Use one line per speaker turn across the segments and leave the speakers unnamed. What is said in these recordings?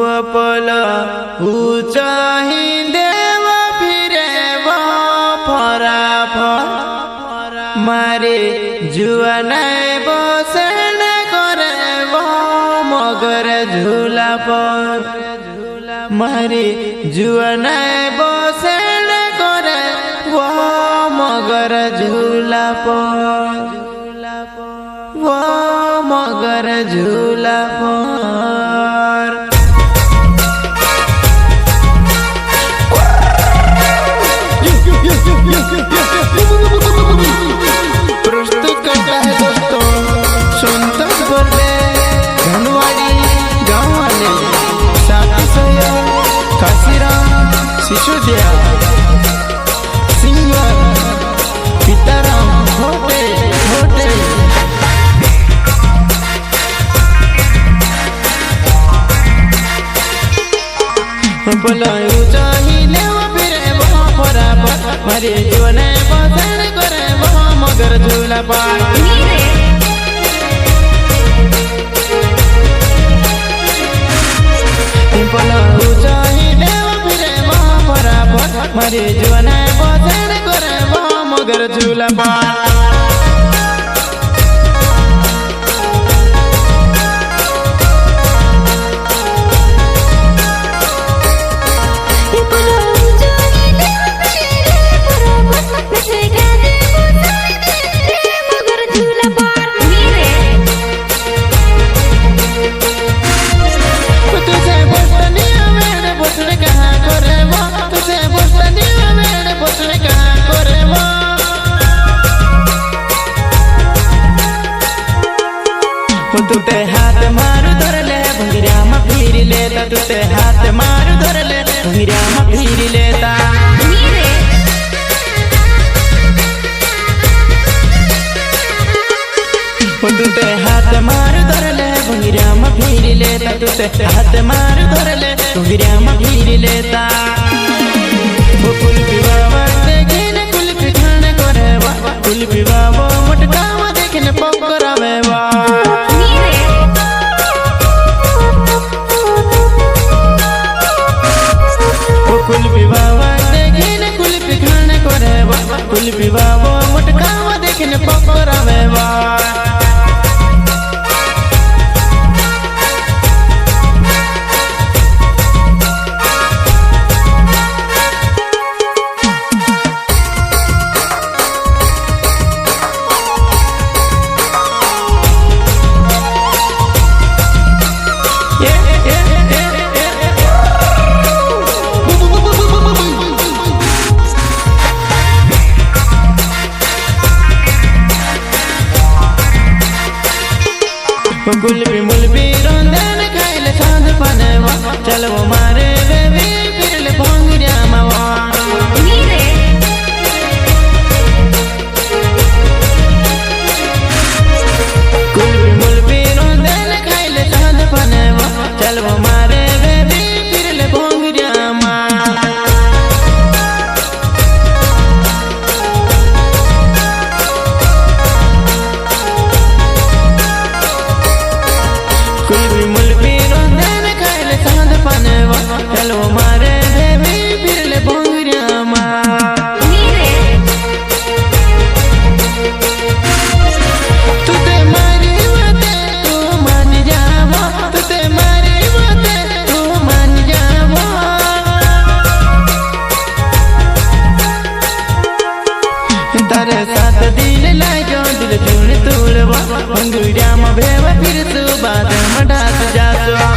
पला चाही देव फिरे फराफ मारे जुआन बसन करे मगर झूला पर मारे जुआन बसन करे मगर झूला पर मगर झूला पर प्रस्तुत करता है दोस्तों संतोष बोर्डे धनवाड़ी गाँव वाले साथी सहयोग काशीराम सिसोदिया सिंगर सीताराम होटे होटे बोलायू चाहिए फिरे फराफ मारे जीवन बसन करे मगर झूला पर बोलायू चाहिए फिरे फराफ मारे जीवन बसन करे मगर झूला पर तुते हाथ मारू धर ले भंगिरा में फिर लेता तुते हाथ मारू धर ले भंगिरा में फिर लेता तुते हाथ मारू धर ले भंगिरा में फिर लेता तुते हाथ मारू धर ले भंगिरा में फिर लेता कुल विवाह देखने कुल पिठान करे कुल विवाह मटका देखने पकड़ा में कुल विवाह देखने कुल पिठान करे कुल विवाह मटका देखने पकड़ा में गुलबी मुलबी रोंदन खाइल साध पनवा चलो मारे बेबी फिरल भंगिया मावा गुलबी मुलबी रोंदन खाइल साध पनवा चलो मारे बेबी फिरल भंगिया मावा कुल मुलबी रोंदन खाइल साध पनवा चलो मारे बेबी फिरल भंगिया तुते मारी बाते तू मान जावा तुते मारी बाते तू मान जावा तारे साथ दिल लागो दिल चूड़ तोड़वा भंगिया में भेव फिर सुबाद मडास जासवा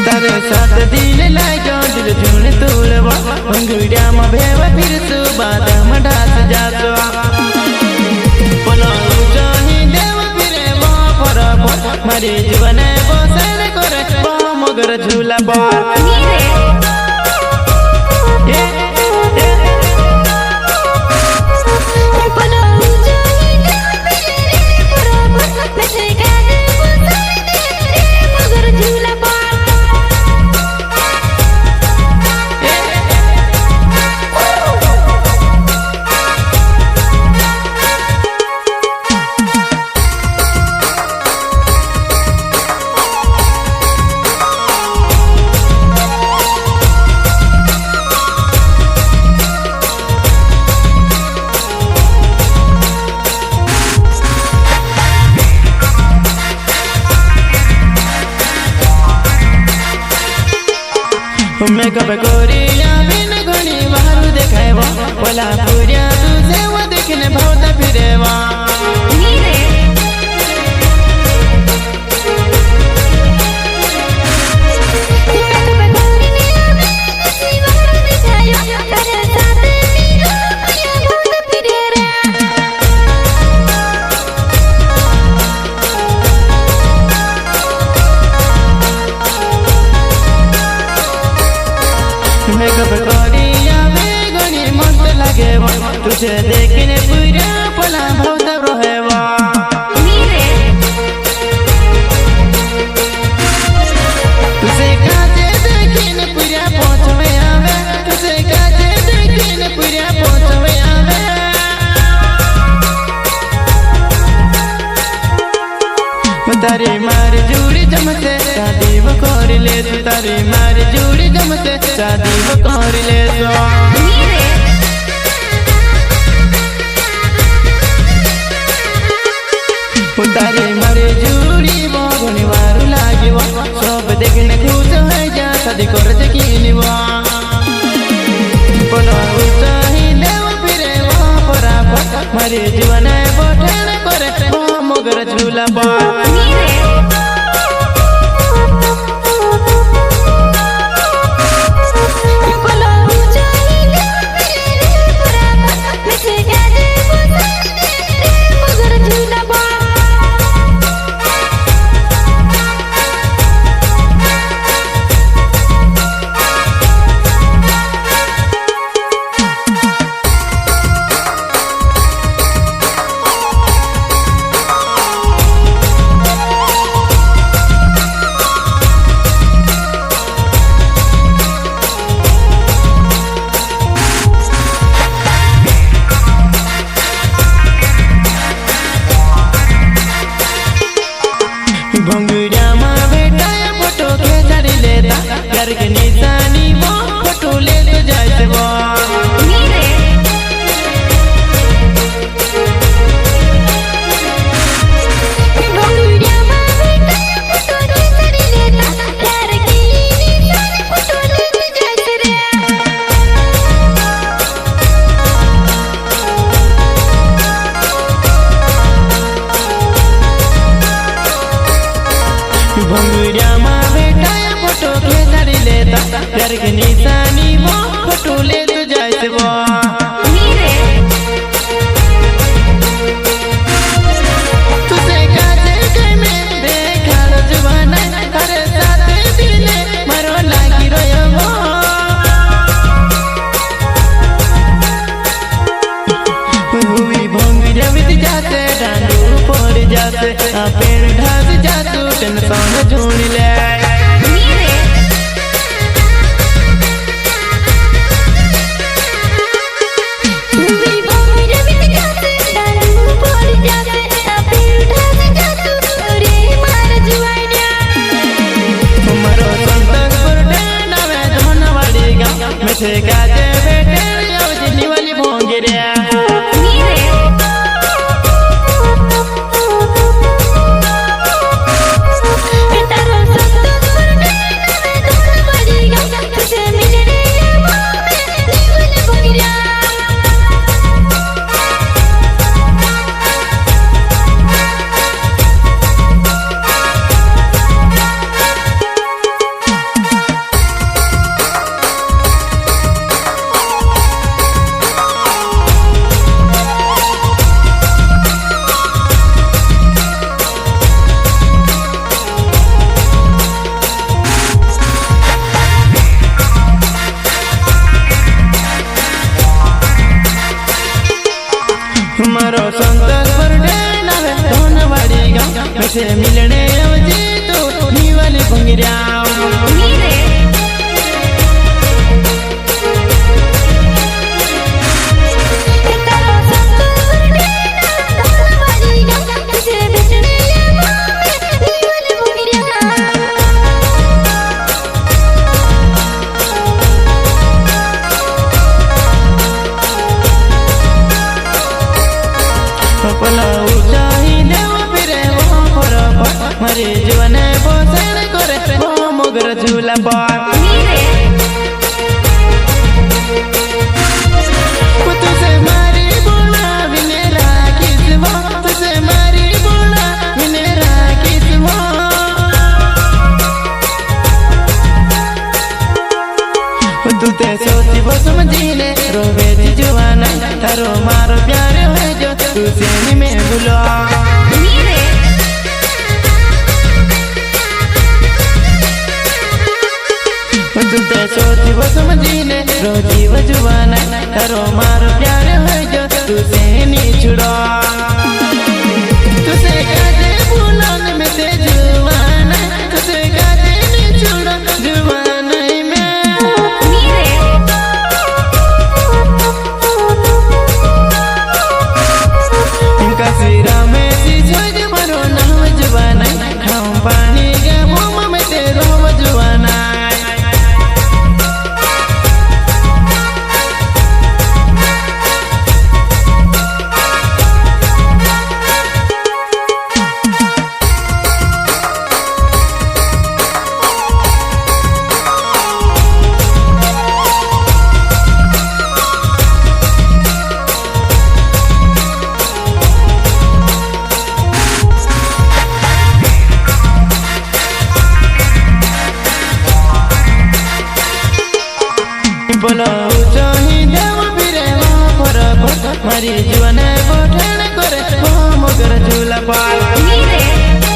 तारे साथ दिल लागो दिल चूड़ तोड़वा भंगिया में भेव फिर सुबाद मडास जासवा बोलाऊ चाही देव फिरे फराफ मारे जीवन बसन करे मगर झूला पर मेकअप कोरिया बिन घणी बाहर देखायवा बोला पूरिया तुझे वो देखने भावता फिरेवा मेकअप कोरिया में घणी मस्त लागेवा तुझे देखने पूरा पला भावता रहेवा तुझे काजे देखने पूरा पहुंचवे आवे तुझे काजे देखने पूरा पहुंचवे आवे तारी मार जुड़ी जमते शादी वो कर ले तू तारी मार जुड़ी जमते शादी वो कर ले तो तारी मार जुड़ी वो घणी वार लागी वो सब देखने खुश है जा शादी कर देखनी वो बोलो उचाही ले वो फिरे वो परापत मारे जीवन बोठन करे वो मगर झूला पा भंगुरिया माँ बेटा फोटो खेचारी लेता घर के निशानी वो फोटो ले ले जाए वो भंगुरिया माँ बेटा फोटो खेचारी लेता घर के निशानी वो फोटो ले तो जाए वो तुझे काजे के में देखा लो जुबाना करे साथ दिले मरो लागी रोयो वो हुई भंगुरिया बित जाते डांडू पड़ जाते पेड़ ढास जातू टेंशन झूण ले मिठे गाजे बेटे जिनी वाली भोंगिरिया मारो संतोष बरडे नावे धनवाड़ी गाँव में से मिलने अवजी तो नी वाली भंगिरिया मरे जीवन बोसन करे वो मगर झूला पार जीव समझीने रो जीव जुबाना करो मारो प्यार है जो तुझसे नहीं छुड़ा तुझे काजे बुलाने में ते जुबाना तुझे काजे नहीं छुड़ा जुबाना में इनका सिरा में सी छोड़ मरो नाम जुबाना खाऊं पानी के मुंह में तेरो जुबाना बोलो चाही देव फिरे पर मारी जीवन बोठन करे मगर झूला पाल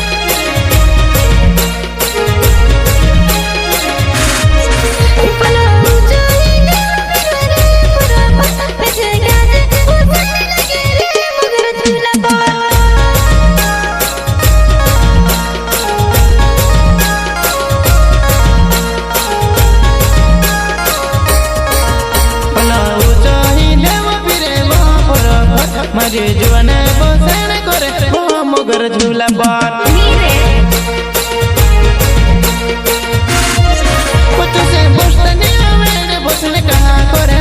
मारी जीवन बोसन करे मगर झूला बार तुझे बोसनी आवे बोसन कहा करे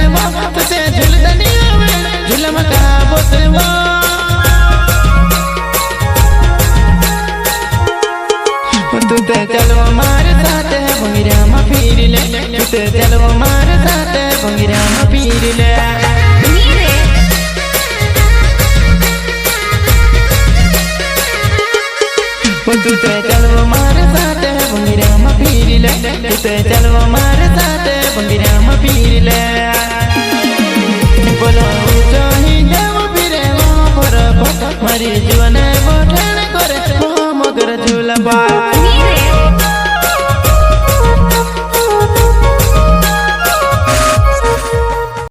तुझे झूलनी आवे झूलम कहा बोसवा तू ते चलो मारे साथ है भंगिरा मा फिर ले तू ते चलो मारे साथ है भंगिरा मा फिर ले तू ते चलो मारे साथ है भंगिरा मा फिर ले तू ते चलो